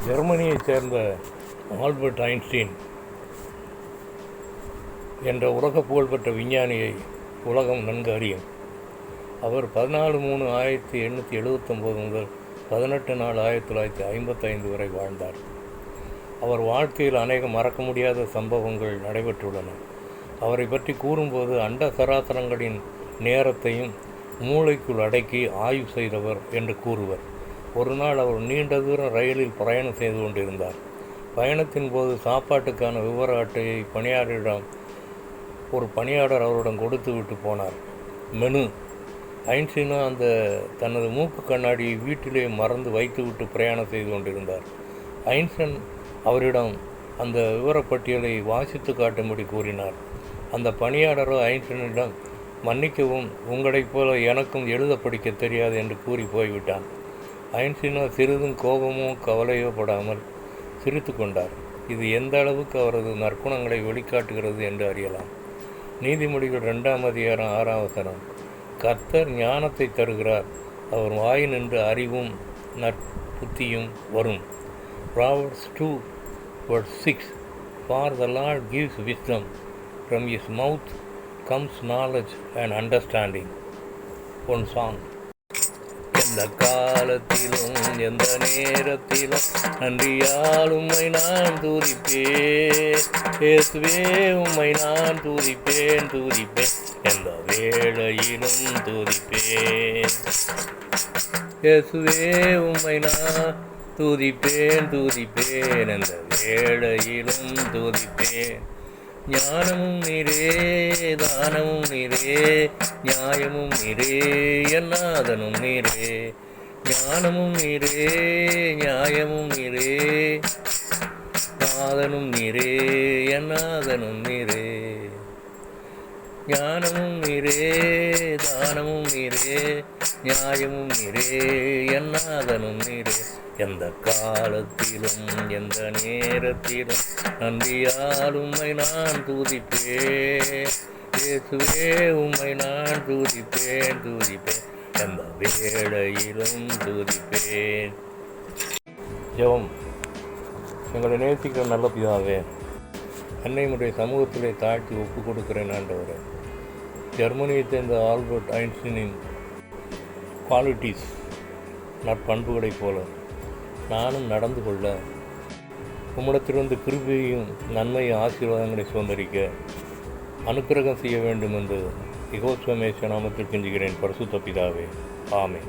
ஜெர்மனியைச் சேர்ந்த Albert Einstein என்ற உலக புகழ்பெற்ற விஞ்ஞானியை உலகம் நன்கு அறியும். அவர் 14/3/1879 முதல் 18/4/1955 வரை வாழ்ந்தார். அவர் வாழ்க்கையில் அநேக மறக்க முடியாத சம்பவங்கள் நடைபெற்றுள்ளன. அவரை பற்றி கூறும்போது அண்ட சராசரங்களின் நேரத்தையும் மூளைக்குள் அடக்கி ஆய்வு செய்தவர் என்று கூறுவர். ஒரு நாள் அவர் நீண்ட தூரம் ரயிலில் பிரயாணம் செய்து கொண்டிருந்தார். பயணத்தின் போது சாப்பாட்டுக்கான விவர அட்டையை ஒரு பணியாளர் அவரிடம் கொடுத்து விட்டு போனார். மெனு. ஐன்ஸ்டீனோ தனது மூக்கு கண்ணாடியை வீட்டிலே மறந்து வைத்துவிட்டு பிரயாணம் செய்து கொண்டிருந்தார். ஐன்ஸ்டீன் அவரிடம் அந்த விவரப்பட்டியலை வாசித்து காட்டும்படி கூறினார். அந்த பணியாளரோ ஐன்ஸ்டீனிடம், மன்னிக்கவும், உங்களைப் போல எனக்கும் எழுத படிக்க தெரியாது என்று கூறி போய்விட்டான். ஐன்ஸ்டீனோ சிறிதும் கோபமோ கவலையோ படாமல் சிரித்து கொண்டார். இது எந்த அளவுக்கு அவரது நற்குணங்களை வெளிக்காட்டுகிறது என்று அறியலாம். நீதிமொழிகள் 2ஆம் அதிகாரம் 6ஆம் வசனம். கர்த்தர் ஞானத்தை தருகிறார், அவர் வாயினின்று அறிவும் நற்புத்தியும் வரும். Proverbs 2:6. For the Lord gives wisdom, from his mouth comes knowledge and understanding. One song. எந்த காலத்திலும் எந்த நேரத்திலும் நன்றியால் உம்மை நான் துதிப்பேன். இயேசுவே, உம்மை நான் துதிப்பேன். எந்த வேளையிலும் துதிப்பேன். இயேசுவே, உம்மை நான் துதிப்பேன். எந்த வேளையிலும் துதிப்பேன். ஞானமும் நீரே, தானமும் நீரே, நியாயமும் நீரே, என்னாதனும் நீரே. ஞானமும் நீரே, நியாயமும் நீரே, நாதனும் நீரே, என்னாதனும் நீரே. ஞானமும் நீரே, தானமும் நீரே, நியாயமும் நீரே, என்னாதனும் நீரே. எந்த காலத்திலும் எந்த நேரத்திலும் நன்றியால் உம்மை நான் துதிப்பேன். இயேசுவே, உம்மை நான் துதிப்பேன். எந்த வேளையிலும் துதிப்பேன். ஜெபம். எங்களை நேசிக்கிற நல்ல பிதாவே, என்னையுடைய சமூகத்திலே தாழ்த்தி ஒப்புக் கொடுக்கிறேன் ஆண்டவரே. ஜெர்மனியை சேர்ந்த ஆல்பர்ட் ஐன்ஸ்டீனின் குவாலிட்டிஸ், நற்பண்புகளைப் போல நானும் நடந்து கொள்ள உம்மிடத்திலிருந்து கிருபையும் நன்மையும் ஆசீர்வாதங்களை சுதந்திரிக்க அனுக்கிரகம் செய்ய வேண்டும் என்று யெகோவா நாமத்தில் கெஞ்சுகிறேன் பரிசுத்த பிதாவே. ஆமென்.